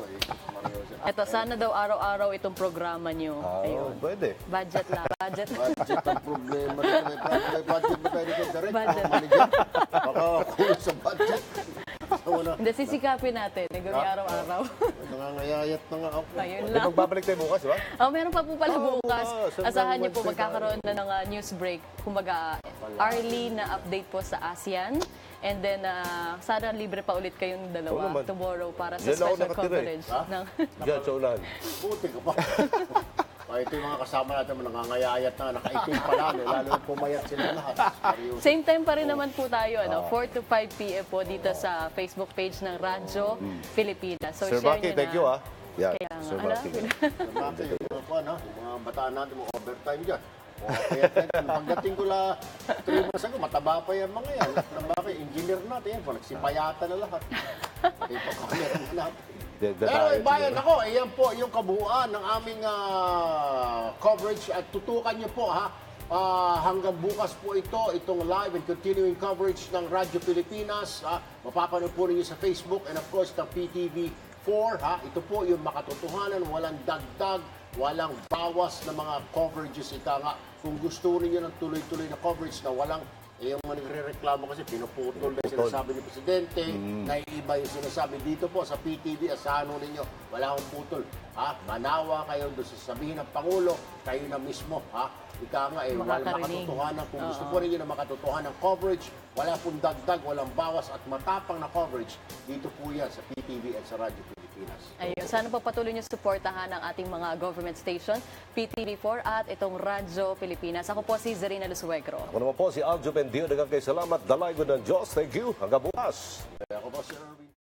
Ito, sana daw araw-araw itong programa nyo. Ayun. Pwede. Budget lang. Budget. Budget ang problema. May budget ba tayo dito? Budget. Baka kulang sa budget. Hindi, sisikapin natin. Gawin araw-araw. Nangangayayat na nga ako. Ayun lang. Magbabalik tayo bukas, di ba? Meron pa po pala bukas. bukas. Asahan niyo po Wednesday magkakaroon na ng news break. Kumbaga, hourly na update po sa ASEAN. And then, sana libre pa ulit kayong dalawa tomorrow para sa Diyan ako special nakatira coverage. Diyan sa ulan. Buti ka pa. Ito yung mga kasama natin, nangangayayat na, nakaitim pa lang, lalo yung pumayat sila lahat. Same time pa rin naman po tayo, 4 to 5 p.m. po dito sa Facebook page ng Radyo Pilipinas. So, Sir share Maki, nyo thank na. you, Yan, Kaya nga, Sir Maki. Yung mga bataan natin, mga overtime dyan. Pagdating ko la 3 months ago, mataba pa yung mga yan. Bakit? Engineer natin yan, nagsipayata na lahat. Ipakamera na natin. Pero bayan ako, ayan po yung kabuuan ng aming coverage at tutukan niyo po hanggang bukas po itong live and continuing coverage ng Radyo Pilipinas. Mapapanood po rin sa Facebook and of course ng PTV4. Ito po yung makatotohanan, walang dagdag, walang bawas na mga coverages. Ika nga, kung gusto niyo ng tuloy-tuloy na coverage na walang yung mga nagre-reklamo kasi pinuputol na sinasabi ni Presidente, naiiba yung sinasabi dito po sa PTV, asahan ninyo, wala akong putol. Manawa kayo doon sa sabihin ng Pangulo, kayo na mismo. Ika nga, walang makatotohanan. Kung gusto po ninyo na makatotohanan ng coverage, wala pong dagdag, walang bawas at matapang na coverage, dito po yan sa PTV at sa Radyo Pilipinas. Ayun, sana po patuloy niyo suportahan ang ating mga government station, PTV4 at itong Radyo Pilipinas. Ako po si Czarinah Lusuegro. Ako naman po si Aljo, Bendijo. Dagang kayo salamat. Dalay ko ng Diyos. Thank you. Hanggang bukas. Ako po si Erwin.